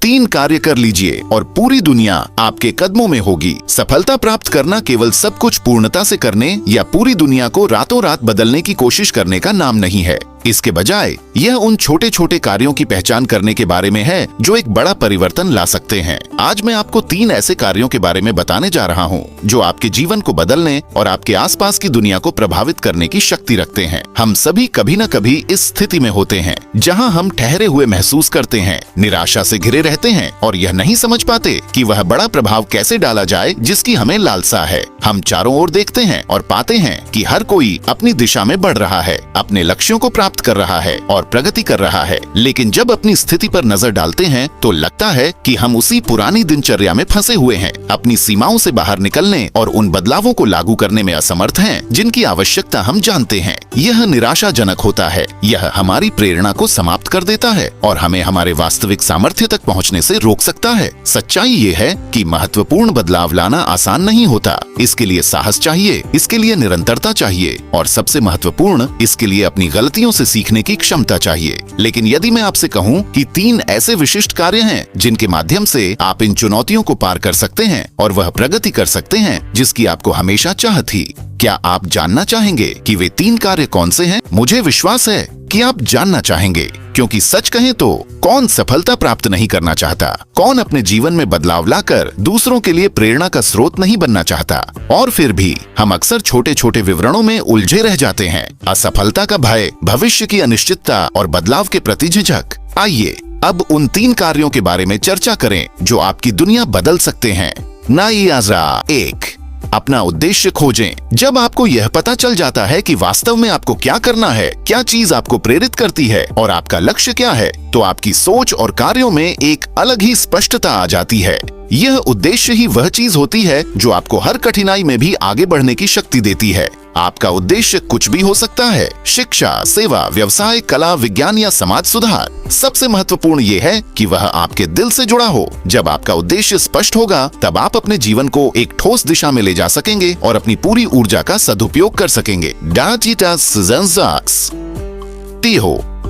3 कार्य कर लीजिए और पूरी दुनिया आपके कदमों में होगी। सफलता प्राप्त करना केवल सब कुछ पूर्णता से करने या पूरी दुनिया को रातों रात बदलने की कोशिश करने का नाम नहीं है। इसके बजाय यह उन छोटे छोटे कार्यों की पहचान करने के बारे में है जो एक बड़ा परिवर्तन ला सकते हैं। आज मैं आपको 3 ऐसे कार्यों के बारे में बताने जा रहा हूँ जो आपके जीवन को बदलने और आपके आसपास की दुनिया को प्रभावित करने की शक्ति रखते हैं। हम सभी कभी न कभी इस स्थिति में होते हैं जहाँ हम ठहरे हुए महसूस करते हैं, निराशा से घिरे रहते हैं और यह नहीं समझ पाते कि वह बड़ा प्रभाव कैसे डाला जाए जिसकी हमें लालसा है। हम चारों ओर देखते हैं और पाते हैं कि हर कोई अपनी दिशा में बढ़ रहा है, अपने लक्ष्यों को प्राप्त कर रहा है और प्रगति कर रहा है। लेकिन जब अपनी स्थिति पर नजर डालते हैं तो लगता है कि हम उसी पुरानी दिनचर्या में फंसे हुए हैं, अपनी सीमाओं से बाहर निकलने और उन बदलावों को लागू करने में असमर्थ हैं जिनकी आवश्यकता हम जानते हैं। यह निराशाजनक होता है, यह हमारी प्रेरणा को समाप्त कर देता है और हमें हमारे वास्तविक सामर्थ्य तक पहुँचने से रोक सकता है। सच्चाई ये है कि महत्वपूर्ण बदलाव लाना आसान नहीं होता। इसके लिए साहस चाहिए, इसके लिए निरंतरता चाहिए और सबसे महत्वपूर्ण, इसके लिए अपनी गलतियों से सीखने की क्षमता चाहिए। लेकिन यदि मैं आपसे कहूं कि 3 ऐसे विशिष्ट कार्य हैं जिनके माध्यम से आप इन चुनौतियों को पार कर सकते हैं और वह प्रगति कर सकते हैं जिसकी आपको हमेशा चाह थी, क्या आप जानना चाहेंगे कि वे 3 कार्य कौन से हैं? मुझे विश्वास है कि आप जानना चाहेंगे, क्योंकि सच कहें तो कौन सफलता प्राप्त नहीं करना चाहता? कौन अपने जीवन में बदलाव लाकर दूसरों के लिए प्रेरणा का स्रोत नहीं बनना चाहता? और फिर भी हम अक्सर छोटे छोटे विवरणों में उलझे रह जाते हैं। असफलता का भय, भविष्य की अनिश्चितता और बदलाव के प्रति झिझक। आइए अब उन 3 कार्यों के बारे में चर्चा करें जो आपकी दुनिया बदल सकते हैं। नाइआजा 1, अपना उद्देश्य खोजें। जब आपको यह पता चल जाता है कि वास्तव में आपको क्या करना है, क्या चीज आपको प्रेरित करती है और आपका लक्ष्य क्या है, तो आपकी सोच और कार्यों में एक अलग ही स्पष्टता आ जाती है। यह उद्देश्य ही वह चीज होती है जो आपको हर कठिनाई में भी आगे बढ़ने की शक्ति देती है। आपका उद्देश्य कुछ भी हो सकता है, शिक्षा, सेवा, व्यवसाय, कला, विज्ञान या समाज सुधार। सबसे महत्वपूर्ण ये है कि वह आपके दिल से जुड़ा हो। जब आपका उद्देश्य स्पष्ट होगा तब आप अपने जीवन को एक ठोस दिशा में ले जा सकेंगे और अपनी पूरी ऊर्जा का सदुपयोग कर सकेंगे।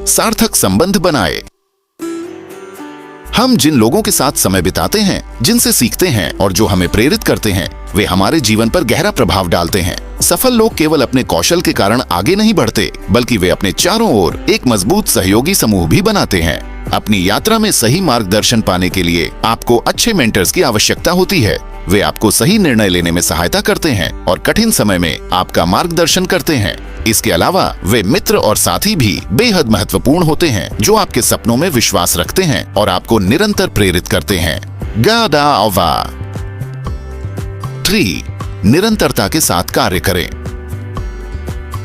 सार्थक संबंध बनाए। हम जिन लोगों के साथ समय बिताते हैं, जिनसे सीखते हैं और जो हमें प्रेरित करते हैं, वे हमारे जीवन पर गहरा प्रभाव डालते हैं। सफल लोग केवल अपने कौशल के कारण आगे नहीं बढ़ते, बल्कि वे अपने चारों ओर एक मजबूत सहयोगी समूह भी बनाते हैं। अपनी यात्रा में सही मार्गदर्शन पाने के लिए आपको अच्छे मेंटर्स की आवश्यकता होती है। वे आपको सही निर्णय लेने में सहायता करते हैं और कठिन समय में आपका मार्गदर्शन करते हैं। इसके अलावा वे मित्र और साथी भी बेहद महत्वपूर्ण होते हैं जो आपके सपनों में विश्वास रखते हैं और आपको निरंतर प्रेरित करते हैं। 3, निरंतरता के साथ कार्य करें।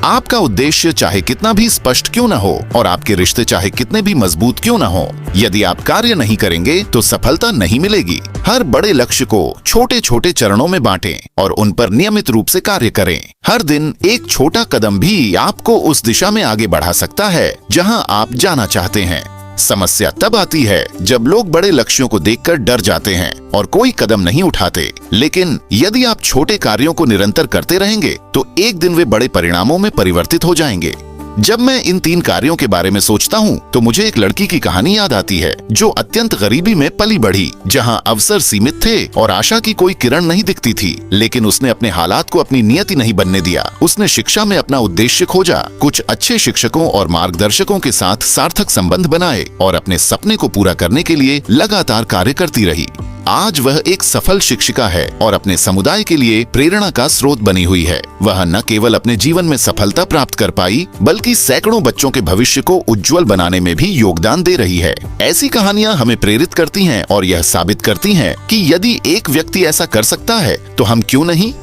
आपका उद्देश्य चाहे कितना भी स्पष्ट क्यों न हो और आपके रिश्ते चाहे कितने भी मजबूत क्यों न हो, यदि आप कार्य नहीं करेंगे तो सफलता नहीं मिलेगी। हर बड़े लक्ष्य को छोटे छोटे चरणों में बांटें और उन पर नियमित रूप से कार्य करें। हर दिन एक छोटा कदम भी आपको उस दिशा में आगे बढ़ा सकता है जहां आप जाना चाहते हैं। समस्या तब आती है जब लोग बड़े लक्ष्यों को देखकर डर जाते हैं और कोई कदम नहीं उठाते। लेकिन यदि आप छोटे कार्यों को निरंतर करते रहेंगे तो एक दिन वे बड़े परिणामों में परिवर्तित हो जाएंगे। जब मैं इन 3 कार्यों के बारे में सोचता हूँ तो मुझे एक लड़की की कहानी याद आती है जो अत्यंत गरीबी में पली बढ़ी, जहाँ अवसर सीमित थे और आशा की कोई किरण नहीं दिखती थी। लेकिन उसने अपने हालात को अपनी नियति नहीं बनने दिया। उसने शिक्षा में अपना उद्देश्य खोजा, कुछ अच्छे शिक्षकों और मार्गदर्शकों के साथ सार्थक संबंध बनाए और अपने सपने को पूरा करने के लिए लगातार कार्य करती रही। आज वह एक सफल शिक्षिका है और अपने समुदाय के लिए प्रेरणा का स्रोत बनी हुई है। वह न केवल अपने जीवन में सफलता प्राप्त कर पाई, बल्कि सैकड़ों बच्चों के भविष्य को उज्जवल बनाने में भी योगदान दे रही है। ऐसी कहानियां हमें प्रेरित करती हैं और यह साबित करती हैं कि यदि एक व्यक्ति ऐसा कर सकता है तो हम क्यों नहीं।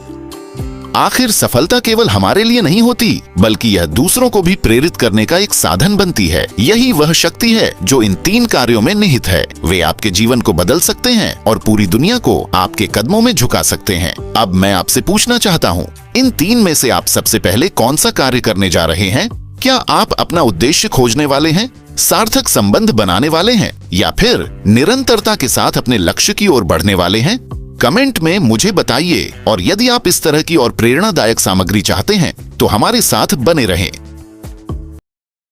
आखिर सफलता केवल हमारे लिए नहीं होती, बल्कि यह दूसरों को भी प्रेरित करने का एक साधन बनती है। यही वह शक्ति है जो इन 3 कार्यों में निहित है। वे आपके जीवन को बदल सकते हैं और पूरी दुनिया को आपके कदमों में झुका सकते हैं। अब मैं आपसे पूछना चाहता हूँ, इन 3 में से आप सबसे पहले कौन सा कार्य करने जा रहे हैं? क्या आप अपना उद्देश्य खोजने वाले हैं, सार्थक संबंध बनाने वाले हैं, या फिर निरंतरता के साथ अपने लक्ष्य की ओर बढ़ने वाले हैं? कमेंट में मुझे बताइए और यदि आप इस तरह की और प्रेरणादायक सामग्री चाहते हैं तो हमारे साथ बने रहें।